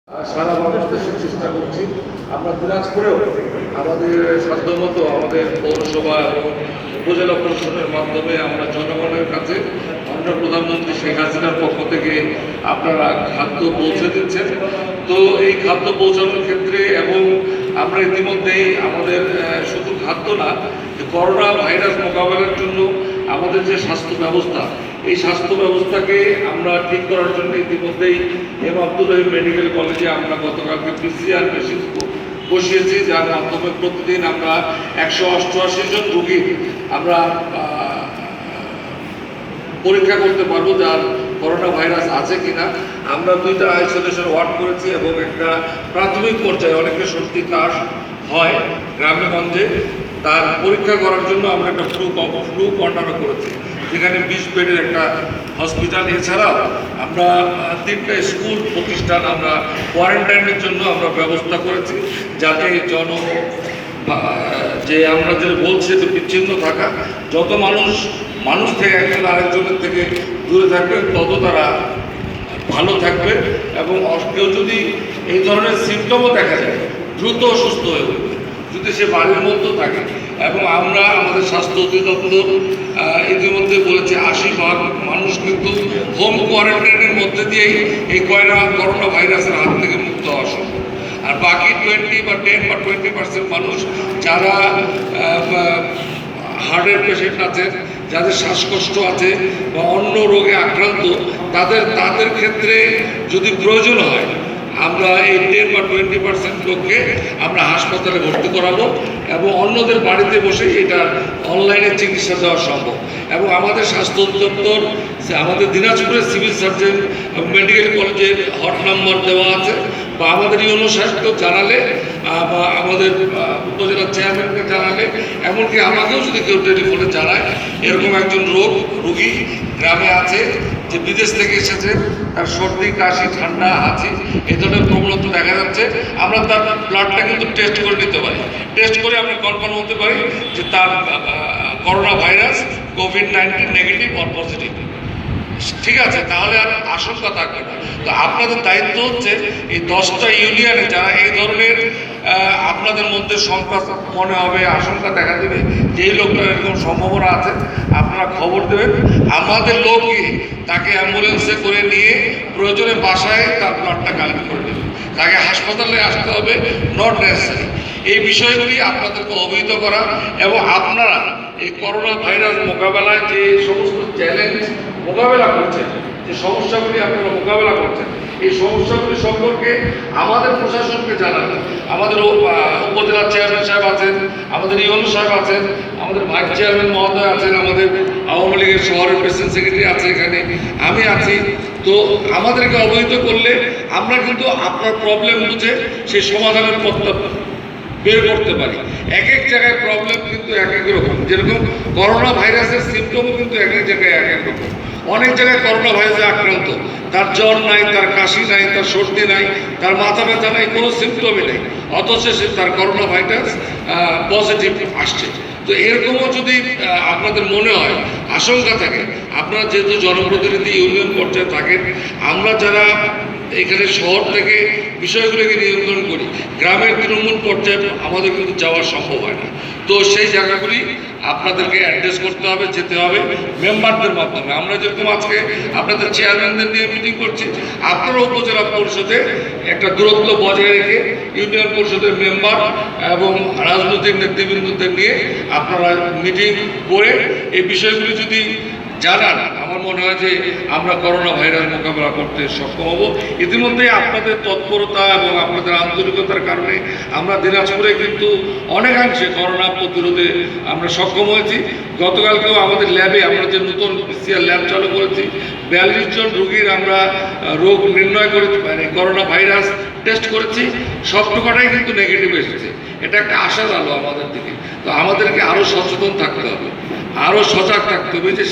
সারা বাংলাদেশে চেষ্টা করছি। আমরা দিনাজপুরেও আমাদের সাধ্যমতো আমাদের পৌরসভা এবং উপজেলা প্রশাসনের মাধ্যমে আমরা জনগণের কাছে মাননীয় প্রধানমন্ত্রী শেখ হাসিনার পক্ষ থেকে আপনারা খাদ্য পৌঁছে দিচ্ছেন। তো এই খাদ্য পৌঁছানোর ক্ষেত্রে এবং আমরা ইতিমধ্যেই আমাদের শুধু খাদ্য না, করোনা ভাইরাস মোকাবেলার জন্য আমাদের যে স্বাস্থ্য ব্যবস্থা, এই স্বাস্থ্য ব্যবস্থাকে আমরা ঠিক করার জন্য ইতিমধ্যেই এম আব্দুল রহিম মেডিকেল কলেজে আমরা গতকালকে PCR মেশিন বসিয়েছি, যার মাধ্যমে প্রতিদিন আমরা 188 জন রোগী আমরা পরীক্ষা করতে পারবো যার করোনা ভাইরাস আছে কিনা। আমরা 2টা আইসোলেশন ওয়ার্ড করেছি এবং একটা প্রাথমিক পর্যায়ে অনেকে সর্দি কাশ হয় গ্রামে গঞ্জে, তার পরীক্ষা করার জন্য আমরা একটা ফ্লু কর্নারও করেছি, যেখানে 20 বেডের একটা হসপিটাল। এছাড়াও আমরা 3টা স্কুল প্রতিষ্ঠান আমরা কোয়ারেন্টাইনের জন্য আমরা ব্যবস্থা করেছি, যাতে যে আমরা যে বলছি যে বিচ্ছিন্ন থাকা, যত মানুষ থেকে একজন আরেকজনের থেকে দূরে থাকবে তত তারা ভালো থাকবে। এবং কেউ যদি এই ধরনের সিমটমও দেখা যায় দ্রুত অসুস্থ হয়ে উঠবে যদি সে বাড়ির মধ্যেও থাকে। এবং আমরা আমাদের স্বাস্থ্য অধিদপ্তর ইতিমধ্যে বলেছে 80% মানুষ কিন্তু হোম কোয়ারেন্টাইনের মধ্যে দিয়েই এই করোনা ভাইরাসের হাত থেকে মুক্ত হওয়া সম্ভব। আর বাকি 10 বা 20% মানুষ যারা হার্টের পেশেন্ট আছে, যাদের শ্বাসকষ্ট আছে বা অন্য রোগে আক্রান্ত, তাদের ক্ষেত্রে যদি প্রয়োজন হয় আমরা এই 10 বা 20% লোককে আমরা হাসপাতালে ভর্তি করাবো এবং অন্যদের বাড়িতে বসে এটা অনলাইনে চিকিৎসা দেওয়া সম্ভব। এবং আমাদের স্বাস্থ্য অধিদপ্তর আমাদের দিনাজপুরের সিভিল সার্জন মেডিকেল কলেজের হট নাম্বার দেওয়া আছে, বা আমাদের ইউনো সাহেবকেও জানালে বা আমাদের উপজেলা চেয়ারম্যানকে জানালে, এমনকি আমাকেও যদি কেউ টেলিফোনে জানায় এরকম একজন রোগী গ্রামে আছে যে বিদেশ থেকে এসেছে, তার সর্দি কাশি ঠান্ডা হাঁচি এই ধরনের প্রবণতা দেখা যাচ্ছে, আমরা তার ব্লাডটা কিন্তু টেস্ট করে নিতে পারি। টেস্ট করে আমরা কনফার্ম হতে পারি যে তার corona virus COVID-19 negative or positive. ঠিক আছে, তাহলে আর আশঙ্কা থাকবে না। তো আপনাদের দায়িত্ব হচ্ছে এই 10টা ইউনিয়নে যারা এই ধরনের আপনাদের মধ্যে শঙ্কা মনে হবে, আশঙ্কা দেখা দেবে যে এই লোকটার এরকম সম্ভাবনা আছে, আপনারা খবর দেবেন। আমাদের লোকই তাকে অ্যাম্বুলেন্সে করে নিয়ে প্রয়োজনে বাসায় তার ব্লাডটা কালেক্ট করে দেবে, তাকে হাসপাতালে আসতে হবে নট নেসেসারি। এই বিষয়গুলি আপনাদেরকে অবহিত করা এবং আপনারা এই করোনা ভাইরাস মোকাবেলায় যে সমস্ত চ্যালেঞ্জ মোকাবেলা করছেন, যে সমস্যাগুলি আপনারা মোকাবেলা করছেন, এই সমস্যাগুলি সম্পর্কে আমাদের প্রশাসনকে জানাবেন। আমাদের উপজেলা চেয়ারম্যান সাহেব আছেন, আমাদের ইউনো সাহেব আছেন, আমাদের ভাইস চেয়ারম্যান মহোদয় আছেন, আমাদের আওয়ামী লীগের শহরের প্রেসিডেন্ট সেক্রেটারি আছে, এখানে আমি আছি। তো আমাদেরকে অবহিত করলে আমরা কিন্তু আপনার প্রবলেম বুঝে সেই সমাধানের পথটা বের করতে পারি। এক এক জায়গায় প্রবলেম কিন্তু এক এক রকম, যেরকম করোনা ভাইরাসের সিমটমও কিন্তু এক এক জায়গায় এক এক রকম। অনেক জায়গায় করোনা ভাইরাসে আক্রান্ত, তার জ্বর নাই, তার কাশি নাই, তার সর্দি নাই, তার মাথা ব্যথা নাই, কোনো সিমটমই নেই, অথচ সে তার করোনা ভাইরাস পজিটিভ আসছে। তো এরকমও যদি আপনাদের মনে হয়, আশঙ্কা থাকে, আপনারা যেহেতু জনপ্রতিনিধি ইউনিয়ন পর্যায়ে থাকেন, আমরা যারা এখানে শহর থেকে বিষয়গুলোকে নিয়ন্ত্রণ করি, গ্রামের তৃণমূল পর্যায়ে আমাদের কিন্তু যাওয়া সম্ভব হয় না। তো সেই জায়গাগুলি আপনাদেরকে অ্যাড্রেস করতে হবে, যেতে হবে মেম্বারদের মাধ্যমে। আমরা যেরকম আজকে আপনাদের চেয়ারম্যানদের নিয়ে মিটিং করছি, আপনারা উপজেলা পরিষদে একটা দূরত্ব বজায় রেখে ইউনিয়ন পরিষদের মেম্বার এবং রাজনৈতিক নেতৃবৃন্দদের নিয়ে আপনারা মিটিং করে এই বিষয়গুলি যদি জানান, আমার মনে হয় যে আমরা করোনা ভাইরাস মোকাবেলা করতে সক্ষম হব। ইতিমধ্যে আপনাদের তৎপরতা এবং আপনাদের আন্তরিকতার কারণে আমরা দিনাজপুরে কিন্তু অনেকাংশে করোনা প্রতিরোধে আমরা সক্ষম হয়েছি। গতকালকেও আমাদের ল্যাবে আমরা যে নতুন PCR ল্যাব চালু করেছি, 42 জন রোগীর আমরা রোগ নির্ণয় করেছি, মানে করোনা ভাইরাস টেস্ট করেছি, সবটুকাটাই কিন্তু নেগেটিভ এসেছে। এটা একটা আশার আলো আমাদের দিকে। তো আমাদেরকে আরও সচেতন থাকতে হবে, আরও সজাগ থাকতে হবে। যে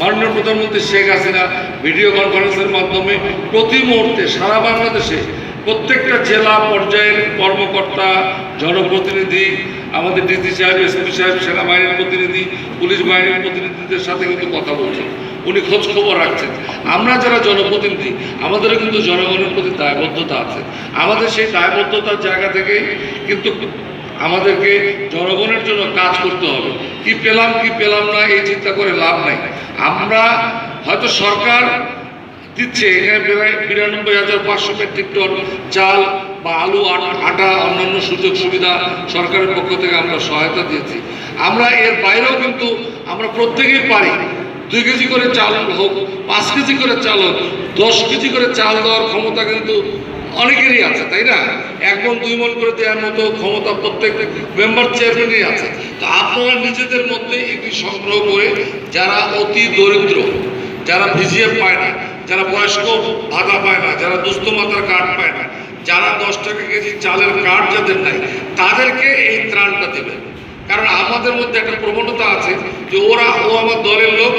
মাননীয় প্রধানমন্ত্রী শেখ হাসিনা ভিডিও কনফারেন্সের মাধ্যমে প্রতি মুহূর্তে সারা বাংলাদেশে প্রত্যেকটা জেলা পর্যায়ের কর্মকর্তা, জনপ্রতিনিধি, আমাদের ডিসি সাহেব, এসপি সাহেব, সেনাবাহিনীর প্রতিনিধি, পুলিশ বাহিনীর প্রতিনিধিদের সাথে কিন্তু কথা বলছেন। উনি খোঁজ খবর রাখছেন। আমরা যারা জনপ্রতিনিধি আমাদেরও কিন্তু জনগণের প্রতি দায়বদ্ধতা আছে। আমাদের সেই দায়বদ্ধতার জায়গা থেকে কিন্তু আমাদেরকে জনগণের জন্য কাজ করতে হবে। কি পেলাম না এই চিন্তা করে লাভ নাই। আমরা হয়তো সরকার দিচ্ছে এখানে ৯২,৫০০ মেট্রিক টন চাল বা আলু আটা অন্যান্য সুযোগ সুবিধা সরকারের পক্ষ থেকে আমরা সহায়তা দিয়েছি। আমরা এর বাইরেও কিন্তু আমরা প্রত্যেকেই পারি 2 কেজি করে চাল হোক, 5 কেজি করে চাল হোক, 10 কেজি করে চাল দেওয়ার ক্ষমতা কিন্তু অনেকেরই আছে, তাই না? 1 মণ 2 মণ করে দেওয়ার মতো ক্ষমতা প্রত্যেক মেম্বার চেয়ারম্যানেরই আছে। তো আপনারা নিজেদের মধ্যে একটি সংগ্রহ করে যারা অতি দরিদ্র, যারা ভিজিএফ পায় না, যারা বয়স্ক ভাতা পায় না, যারা দুস্থ মাতার কার্ড পায় না, যারা 10 টাকা কেজি চালের কার্ড যাদের নাই, তাদেরকে এই ত্রাণটা দেবেন। কারণ আমাদের মধ্যে একটা প্রবণতা আছে যে ও আমার দলের লোক,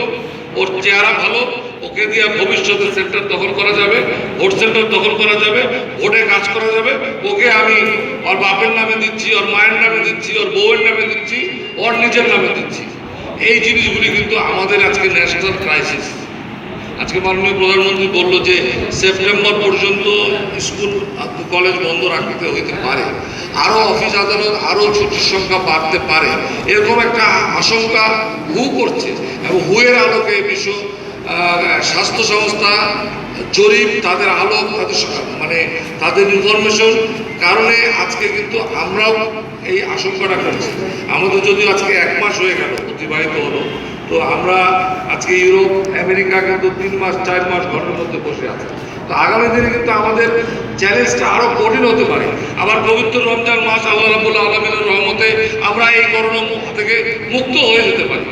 ওর চেহারা ভালো, ওকে দিয়ে ভবিষ্যতে সেন্টার দখল করা যাবে, ভোট সেন্টার দখল করা যাবে, ভোটে কাজ করা যাবে, ওকে আমি ওর বাপের নামে দিচ্ছি, ওর মায়ের নামে দিচ্ছি, ওর বউয়ের নামে দিচ্ছি, ওর নিজের নামে দিচ্ছি। এই জিনিসগুলি কিন্তু আমাদের আজকে ন্যাশনাল ক্রাইসিস। আজকে মাননীয় প্রধানমন্ত্রী বলল যে সেপ্টেম্বর পর্যন্ত স্কুল কলেজ বন্ধ রাখতে হইতে পারে, আরও অফিস আদালত আরও ছুটির সংখ্যা বাড়তে পারে, এরকম একটা আশঙ্কা হু করছে। এবং হুয়ের আলোকে বিশ্ব স্বাস্থ্য সংস্থা জরিপ, তাদের আলোক, তাদের ইনফরমেশন কারণে আজকে কিন্তু আমরাও এই আশঙ্কাটা করছি। আমাদের যদি আজকে 1 মাস হয়ে গেল অতিবাহিত হলো, তো আমরা আজকে ইউরোপ আমেরিকা কিন্তু 3 মাস 4 মাস ঘরের মধ্যে বসে আছে। তো আগামী দিনে কিন্তু আমাদের চ্যালেঞ্জটা আরও কঠিন হতে পারে। আবার পবিত্র রমজান মাস আল্লাহ রাব্বুল আলামিনের রহমতে আমরা এই করোনা থেকে মুক্ত হয়ে যেতে পারি,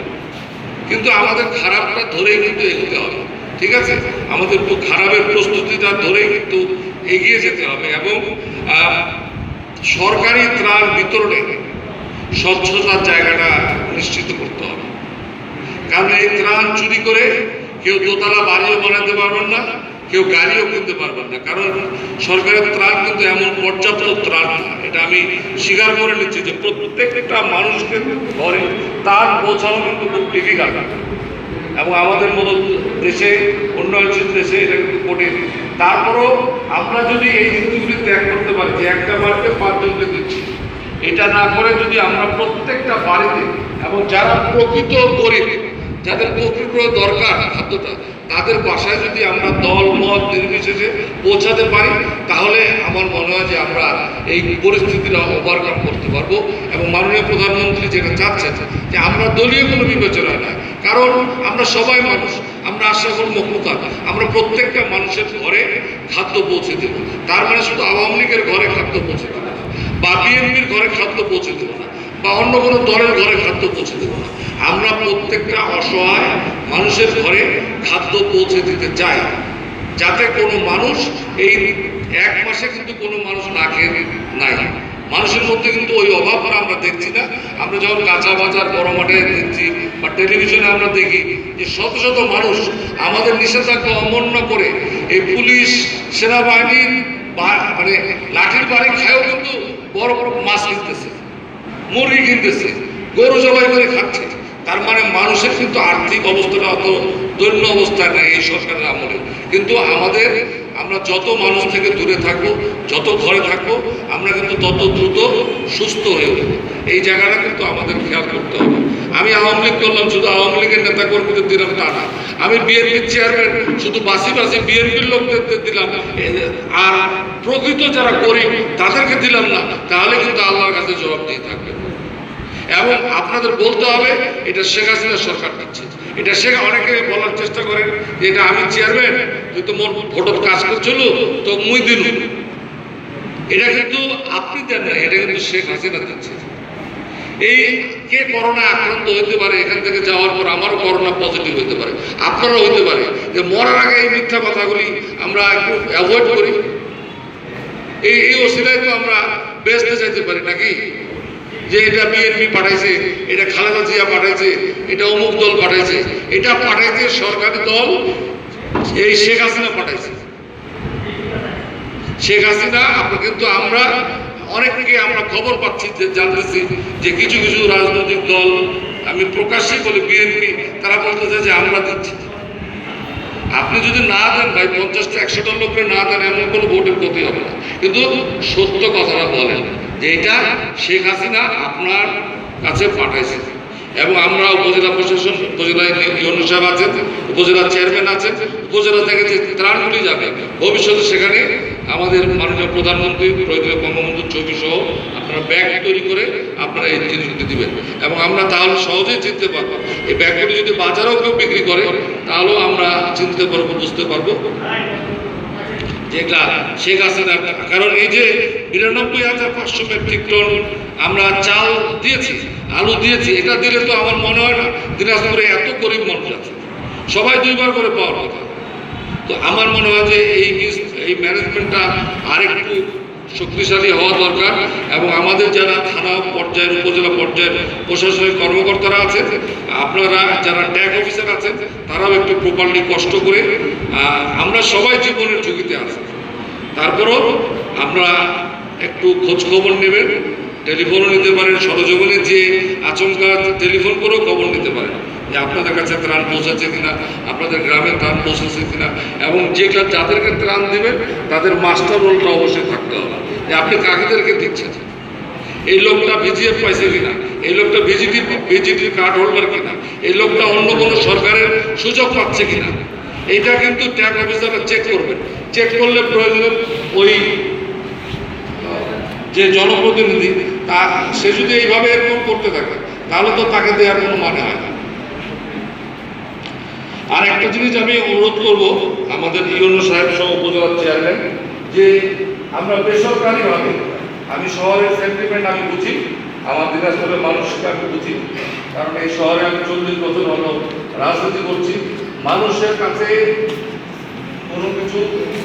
কিন্তু আমাদের খারাপটা ধরেই কিন্তু এগোতে হবে, ঠিক আছে? আমাদের খারাপের প্রস্তুতিটা ধরেই কিন্তু এগিয়ে যেতে হবে। এবং সরকারি ত্রাণ বিতরণে স্বচ্ছতার জায়গাটা নিশ্চিত করতে হবে। কারণ এই ত্রাণ চুরি করে কেউ দোতলা বাড়িও বানাতে পারবেন না, কেউ গাড়িও কিনতে পারবেন না। কারণ সরকারের ত্রাণ কিন্তু এমন পর্যাপ্ত ত্রাণ না, এটা আমি স্বীকার করে নিচ্ছি যে প্রত্যেকটা মানুষকে ঘরে ত্রাণ পৌঁছানো কিন্তু খুব ডিফিকাল্ট। এবং আমাদের মতো দেশে, উন্নয়নশীল দেশে এটা কিন্তু কঠিন। তারপরও আমরা যদি এই জিনিসগুলি ত্যাগ করতে পারি যে একটা বাড়িতে 5 জনকে দিচ্ছি, এটা না করে যদি আমরা প্রত্যেকটা বাড়িতে এবং যারা প্রকৃত গরিব, যাদের প্রকৃত দরকার খাদ্যটা, তাদের বাসায় যদি আমরা দল মত নির্বিশেষে পৌঁছাতে পারি, তাহলে আমার মনে হয় যে আমরা এই পরিস্থিতিটা ওভারকাম করতে পারবো। এবং মাননীয় প্রধানমন্ত্রী যেটা চাচ্ছেন যে আমরা দলীয় কোনো বিবেচনা নয়, কারণ আমরা সবাই মানুষ, আমরা আশরাফুল মখলুকাত, আমরা প্রত্যেকটা মানুষের ঘরে খাদ্য পৌঁছে দেব। তার মানে শুধু আওয়ামী লীগের ঘরে খাদ্য পৌঁছে দেব না, বা বিএনপির ঘরে খাদ্য পৌঁছে দেব না, বা অন্য কোনো দলের ঘরে খাদ্য পৌঁছে দেব না। আমরা প্রত্যেকটা অসহায় মানুষের ঘরে খাদ্য পৌঁছে দিতে চাই, যাতে কোনো মানুষ এই 1 মাসে কিন্তু কোনো মানুষ না খেয়ে নাই। মানুষের মধ্যে কিন্তু ওই অভাবটা আমরা দেখছি না। আমরা যখন কাঁচা বাজার বড় মাঠে দেখছি বা টেলিভিশনে আমরা দেখি যে শত শত মানুষ আমাদের নিষেধাজ্ঞা অমান্য করে এই পুলিশ সেনাবাহিনীর লাঠির বাড়ি খায়ও কিন্তু বড় বড় মাছ কিনতেছে, মুরগি কিনতেছে, গরু জবাই করে খাচ্ছে। তার মানে মানুষের কিন্তু আর্থিক অবস্থাটা অত দৈন্য অবস্থায় নাই এই সরকারের আমলে। কিন্তু আমরা যত মানুষ থেকে দূরে থাকবো, যত ঘরে থাকবো, আমরা কিন্তু তত দ্রুত সুস্থ হয়ে উঠবো। এই জায়গাটা কিন্তু আমাদের খেয়াল করতে হবে। আমি আওয়ামী লীগ করলাম, শুধু আওয়ামী লীগের নেতা কর্মীদের দিলাম তা না, আমি বিএনপির চেয়ারম্যান শুধু বাসি বিএনপির লোকদের দিলাম, আর প্রকৃত যারা করি তাদেরকে দিলাম না, তাহলে কিন্তু আল্লাহর কাছে জবাব দিয়ে থাকবে। এবং আপনাদের বলতে হবে এটা শেখ হাসিনা সরকার দিচ্ছে, এটা অনেকে বলার চেষ্টা করেন যে এটা আমি চেয়ারম্যান, কিন্তু মোর ভোটের কাজ করছিল তো মুই দিল, এটা কিন্তু আপনি দেন না, এটা কিন্তু শেখ হাসিনা দিচ্ছে। এই কে করোনা আক্রান্ত হইতে পারে, এখান থেকে যাওয়ার পর আমারও করোনা পজিটিভ হইতে পারে, আপনারও হইতে পারে, যে মরার আগে এই মিথ্যা কথাগুলি আমরা একটু অ্যাভয়েড করি। এই ওসিলায় তো আমরা বেঁচতে চাইতে পারি নাকি, যে এটা বিএনপি পাঠাইছে, এটা খালেদা জিয়া পাঠাইছে, এটা অমুক দল পাঠাইছে, এটা পাঠাইছে সরকারি দল, এই শেখ হাসিনা পাঠাইছে। শেখ হাসিনা কিন্তু আমরা অনেককে আমরা খবর পাচ্ছি, যে জানতেছি যে কিছু কিছু রাজনৈতিক দল, আমি প্রকাশ্যে বলি বিএনপি, তারা বলতেছে যে আমরা দিচ্ছি। আপনি যদি না দেন ভাই 50টা 100টা লোককে না দেন, এমন কোনো ভোটের ক্ষতি হবে না। কিন্তু সত্য কথাটা বলেন যে এটা শেখ হাসিনা আপনার কাছে পাঠাইছে, এবং আমরা উপজেলা প্রশাসন, উপজেলা ইউনো সাহেব আছেন, উপজেলা চেয়ারম্যান আছেন, উপজেলা থেকে যে ত্রাণগুলি যাবে ভবিষ্যতে সেখানে আমাদের মাননীয় প্রধানমন্ত্রী প্রয়োজনীয় বঙ্গবন্ধু ছবি সহ আপনারা ব্যাগ তৈরি করে আপনারা এই জিনিসগুলি দিবেন, এবং আমরা তাহলে সহজেই চিনতে পারবো। এই ব্যাগগুলি যদি বাজারেও কেউ বিক্রি করে তাহলেও আমরা চিনতে পারবো, বুঝতে পারবো যেটা শেখ হাসিনার টাকা। কারণ এই যে ৯২,৫০০ মেট্রিক টন আমরা চাল দিয়েছি, আলু দিয়েছি, এটা দিলে তো আমার মনে হয় না দিনাজপুরে এত গরিব মানুষ আছে, সবাই 2বার করে পাওয়ার কথা। তো আমার মনে হয় যে এই ম্যানেজমেন্টটা আরেকটু শক্তিশালী হওয়া দরকার, এবং আমাদের যারা থানা পর্যায়ের, উপজেলা পর্যায়ের প্রশাসনিক কর্মকর্তারা আছে, আপনারা যারা ট্যাগ অফিসার আছেন, তারাও একটু প্রপারলি কষ্ট করে, আমরা সবাই জীবনের ঝুঁকিতে আছি, তারপরও আমরা একটু খোঁজ খবর নেবেন, টেলিফোনও নিতে পারেন, সরজমিনে যে আচমকা টেলিফোন করেও খবর নিতে পারেন যে আপনাদের কাছে ত্রাণ পৌঁছাচ্ছে কিনা, আপনাদের গ্রামে ত্রাণ পৌঁছাচ্ছে কিনা, এবং যেটা যাদেরকে ত্রাণ দেবেন তাদের মাস্টার রোলটা অবশ্যই থাকতে হবে যে আপনি কাকিদেরকে দিচ্ছেন, এই লোকটা ভিজিএফ পাইছে কিনা, এই লোকটা ভিজিটির কার্ড হোল্ডার কিনা, এই লোকটা অন্য কোনো সরকারের সুযোগ পাচ্ছে কিনা, এইটা কিন্তু ট্যাগ অফিসাররা চেক করবেন। চেক করলে প্রয়োজনে ওই যে জনপ্রতিনিধি তা সে যদি এইভাবে এরকম করতে থাকে তাহলে তো তাকে দেওয়ার কোনো মানে হয় না। আর একটা জিনিস আমি অনুরোধ করব আমাদের ইউনো সাহেব সহ উপজেলার চেয়ারম্যান, যে আমরা বেসরকারিভাবে, আমি শহরের সেন্টিমেন্ট আমি বুঝি, আমার দিনাজপুরের মানুষকে আমি বুঝি, কারণ এই শহরে আমি 40 বছর হলো রাজনীতি করছি, মানুষের কাছে কোনো কিছু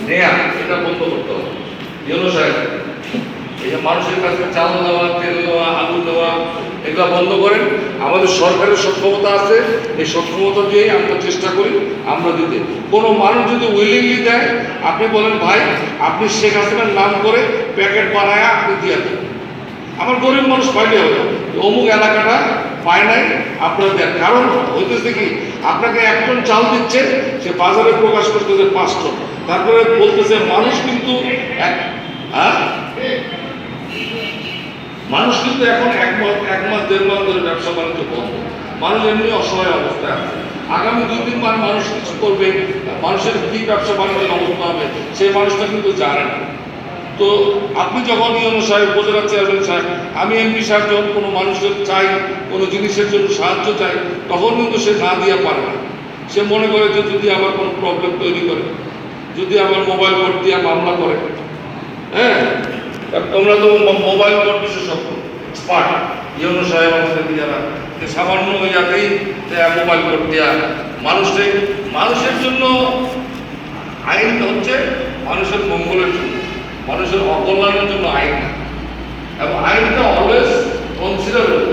নেয়া এটা বন্ধ করতে হবে। ইউনো সাহেব এই যে মানুষের কাছে চাল দেওয়া, তেল দেওয়া, আলু দেওয়া, এগুলো বন্ধ করেন। আমাদের সরকারের সক্ষমতা আছে, এই সক্ষমতা দিয়েই আমরা চেষ্টা করি আমরা দিতে। কোনো মানুষ যদি উইলিংলি দেয়, আপনি বলেন ভাই আপনি শেখ হাসিনার নাম করে প্যাকেট বানায় আপনি দিয়ে দেন, আমার গরিব মানুষ পাইলে হবে, অমুক এলাকাটা পায় নাই আপনারা দেন। কারণ হইতেছে কি, আপনাকে 1 টন চাল দিচ্ছে, সে বাজারে প্রকাশ করতেছে 5 টন, তারপরে বলতেছে মানুষ কিন্তু মানুষ কিন্তু এখন 1 মাস 1.5 মাস ধরে ব্যবসা বাণিজ্য বন্ধ, মানুষ এমনি অসহায় অবস্থায় আছে। আগামী 2-3 মাস মানুষ কিছু করবে, মানুষের কি ব্যবসা বাণিজ্যের অবস্থা হবে সেই মানুষটা কিন্তু জানে না। তো আপনি যখন ইউনো সাহেব, উপজেলা চেয়ারম্যান সাহেব, আমি এমপি সাহেব যখন কোনো মানুষের চাই, কোনো জিনিসের জন্য সাহায্য চাই, তখন কিন্তু সে না দিয়ে পারে না। সে মনে করে যে যদি আবার কোনো প্রবলেম তৈরি করে, যদি আবার মোবাইল কোর্ট দিয়ে মামলা করে, হ্যাঁ তোমরা তো মোবাইল কোর্ট বিশেষজ্ঞ স্মার্ট, ইউনো সাহেব আমাদের যারা সামান্য যাতেই মোবাইল কোর্ট দেওয়া, মানুষের জন্য আইন হচ্ছে মানুষের মঙ্গলের জন্য, মানুষের অকল্যাণের জন্য আইন না, এবং আইনটা অলওয়েজ কনসিডারেবল,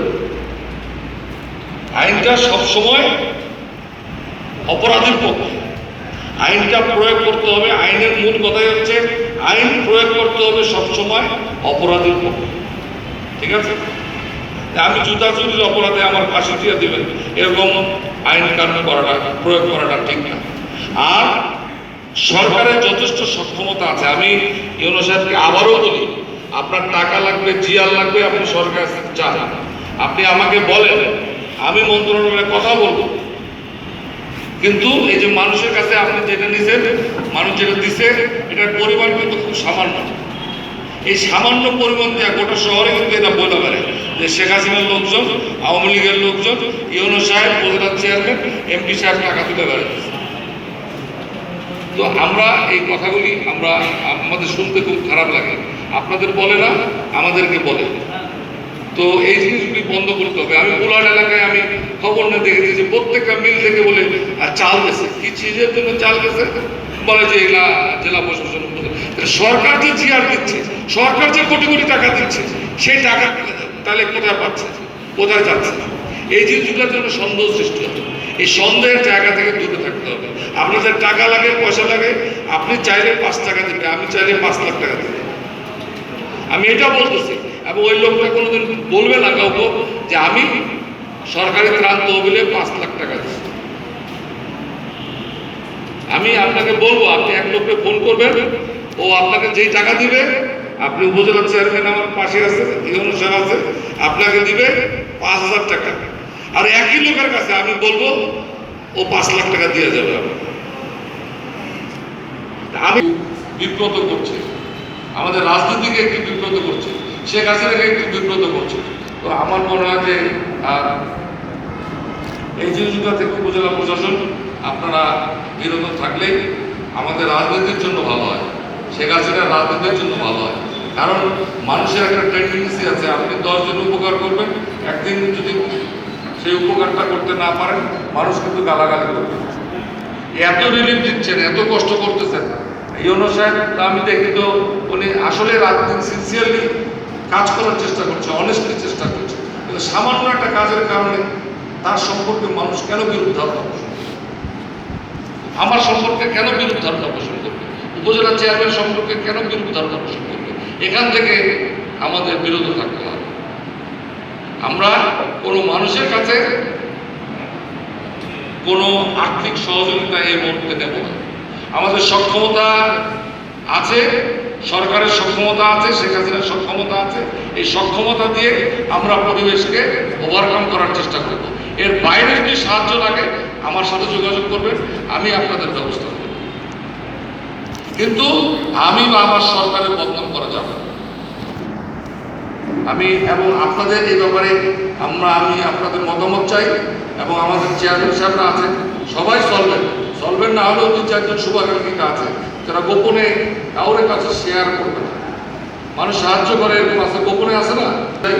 আইনটা সবসময় অপরাধীর পক্ষে, আইনটা প্রয়োগ করতে হবে। আইনের মূল কথাই হচ্ছে আইন প্রয়োগ করতে হবে সবসময় অপরাধীর পক্ষে, ঠিক আছে? আমি জুতা চুরির অপরাধে আমার ফাঁসি দিয়ে দেবেন, এরকম আইন কানুন করাটা, প্রয়োগ করাটা ঠিক না। আর সরকারের যথেষ্ট সক্ষমতা আছে। আমি ইউনো সাহেবকে আবারও বলি, আপনার টাকা লাগবে, জিয়ার লাগবে, আপনি সরকার চান, আপনি আমাকে বলেন, আমি মন্ত্রণালয়ে কথা বলবো। কিন্তু এই যে মানুষের কাছে আপনি যেটা নিছেন, মানুষ যেটা দিছে, এটার পরিমাণ কিন্তু খুব সামান্য। এই সামান্য পরিমাণ দিয়ে গোটা শহরে কিন্তু এটা বলে পারে যে শেখ হাসিনার লোকজন, আওয়ামী লীগের লোকজন, ইউনো সাহেব, উপজেলার চেয়ারম্যান, এমপি সাহেব টাকা তুলে বেড়াচ্ছে। তো আমরা এই কথাগুলি আমাদের শুনতে খুব খারাপ লাগে, আপনাদের বলে না, আমাদেরকে বলে। তো এই জিনিসগুলি বন্ধ করতে হবে। আমি বুলার এলাকায় আমি খবর না দেখেছি যে প্রত্যেকটা মিল থেকে বলে চাল গেছে, কি চিজের জন্য চাল গেছে, বলে যে এগুলা জেলা প্রশাসন। সরকার যে জিআর দিচ্ছে, সরকার যে কোটি কোটি টাকা দিচ্ছে, সেই টাকা তাহলে কোথায় পাচ্ছে, কোথায় যাচ্ছে? এই জিনিসগুলোর জন্য সন্দেহ সৃষ্টি হবে। এই সন্দেহের জায়গা থেকে দূরে থাকতে হবে। আপনাদের টাকা লাগে, পয়সা লাগে, আপনি চাইলে 5 টাকা দিবে, আমি চাইলে 5 লাখ টাকা দিবে, আমি এটা বলতেছি। এবং ওই লোকটা কোনোদিন বলবে না কাউকে যে আমি সরকারি ত্রাণ তহবিলে 5 লাখ টাকা দিচ্ছি। আমি আপনাকে বলবো, আপনি এক লোককে ফোন করবেন, ও আপনাকে যেই টাকা দিবে, আপনি উপজেলা চেয়ারম্যান আমার পাশে আছে, ইউনো সাহেব আছে, আপনাকে দিবে 5,000 টাকা। আর একই লোকের কাছে আমি বলবো ও 5 লাখ টাকা দিয়ে যাবে। আমি বিব্রত করছে, আমাদের রাজনীতিকে একটু বিব্রত করছে, শেখ হাসিনাকে একটু বিব্রত করছে। তো আমার মনে হয় যে এই জিনিসগুলো থেকে উপজেলা প্রশাসন আপনারা বিরত থাকলেই আমাদের রাজনীতির জন্য ভালো হয়, শেখ হাসিনার রাজনীতির জন্য ভালো হয়। কারণ মানুষের একটা টেন্ডেন্সি আছে, আপনি 10 জন উপকার করবেন, একদিন যদি সেই উপকারটা করতে না পারেন, মানুষ কিন্তু গালাগালি করবে। এত রিলিফ দিচ্ছেন, এত কষ্ট করতেছেন, ইউনো সাহেব আমি দেখি তো উনি আসলে রাজনীতি সিনসিয়ারলি কাজ করার চেষ্টা করছে, অনেস্টলি চেষ্টা করছে, কিন্তু সামান্য একটা কাজের কারণে তার সম্পর্কে মানুষ কেন বিরূপ ধারণা পোষণ করবে? আমার সম্পর্কে কেন বিরূপ ধারণা পোষণ করবে? উপজেলা চেয়ারম্যান সম্পর্কে কেন বিরূপ ধারণা পোষণ করবে? এখান থেকে আমাদের বিরত থাকতে হবে। আমরা কোনো মানুষের কাছে কোনো আর্থিক সহযোগিতা এই মুহূর্তে নেব না। আমাদের সক্ষমতা আছে, সরকারের সক্ষমতা আছে, শেখ হাসিনার সক্ষমতা আছে, এই সক্ষমতা দিয়ে আমরা পরিবেশকে ওভারকাম করার চেষ্টা করব। এর বাইরে যদি সাহায্য লাগে আমার সাথে যোগাযোগ করবেন, আমি আপনাদের ব্যবস্থা করব, কিন্তু আমি বা আমার সরকারের বদনাম করা যাবে না। আমি এবং আপনাদের এই ব্যাপারে আমি আপনাদের মতামত চাই, এবং আমাদের চেয়ারম্যান সাহেবরা আছেন, সবাই সলভেন্ট না হলেও 2-4 জন শুভাকাঙ্ক্ষিকা আছে যারা গোপনে কাউরের কাছে শেয়ার করবে না। মানুষ সাহায্য করে, এরকম আছে, গোপনে আছে না, তাই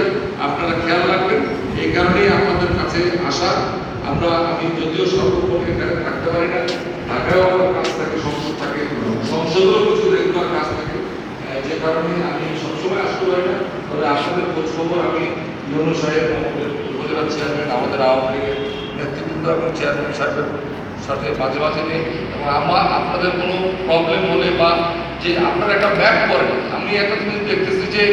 আপনারা খেয়াল রাখবেন। এই কারণেই আপনাদের কাছে আসা। আমি যদিও সর্বক্ষণ এখানে থাকতে পারি না, ঢাকায়ও আমার কাজ থাকে, সংসদ থাকে, সংসদেরও কিছু রেগুলার কাজ থাকে, যে কারণে আমি সবসময় আসতে পারি না। তবে আপনাদের খোঁজ খবর আমি ইউনো সাহেব, আমাদের উপজেলা চেয়ারম্যান, আমাদের আওয়ামী লীগের নেতৃবৃন্দ এবং চেয়ারম্যান সাহেবের সাথে মাঝে মাঝে নেই। এবং আপনাদের কোনো প্রবলেম হলে বা যে আপনারা একটা ব্যাক করেন, আমি একটা জিনিস দেখতেছি যে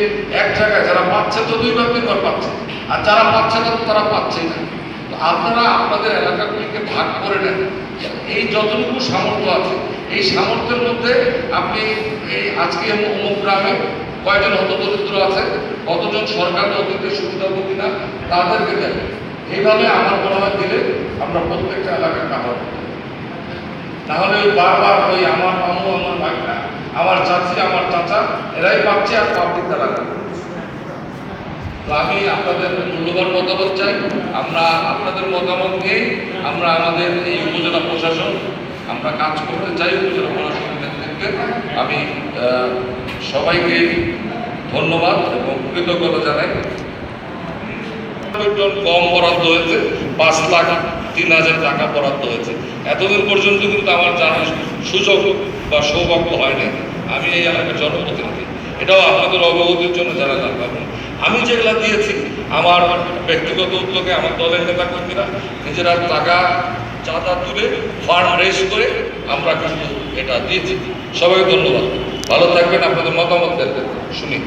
এক জায়গায় যারা পাচ্ছে তো 2 বার 3 বার পাচ্ছে, আর যারা পাচ্ছে না তারা পাচ্ছেই না। তো আপনারা আপনাদের এলাকাগুলিকে ভাগ করে নেন, এই যতটুকু সামর্থ্য আছে এই সামর্থ্যের মধ্যে আপনি এই আজকে অমুক গ্রামে কয়জন হতদরিদ্র আছে, কতজন সরকার অতীতে সুবিধাভোগী না, তাদেরকে দেন। এইভাবে আমার মনে হয় দিলে আমরা প্রত্যেকটা এলাকায় কাভার করতে পারি। তাহলে বারবার ওই আমার মামু, আমার ভাগনা, আমার চাচি, আমার চাচা এরাই পাচ্ছে আর পাবলিক এলাকা। তো আমি আপনাদের মূল্যবান মতামত চাই। আমরা আপনাদের মতামত নিয়ে আমরা আমাদের এই উপজেলা প্রশাসন আমরা কাজ করতে চাই। উপজেলা প্রশাসনের নেতৃত্বে আমি সবাইকে ধন্যবাদ এবং কৃতজ্ঞতা জানাই। কম বরাদ্দ হয়েছে, 5,03,000 টাকা বরাদ্দ হয়েছে। এতদিন পর্যন্ত কিন্তু আমার জানার সুযোগ বা সৌভাগ্য হয় না। আমি এই এলাকার জনপ্রতিনিধি, এটাও আপনাদের অবগতির জন্য জানা দরকার। আমি যেগুলো দিয়েছি আমার ব্যক্তিগত উদ্যোগে, আমার দলের নেতা কর্মীরা নিজেরা টাকা চাঁদা তুলে ফান্ড রেজ করে আমরা কিন্তু এটা দিয়েছি। সবাইকে ধন্যবাদ, ভালো থাকবেন, আপনাদের মতামত দেবেন শুনি।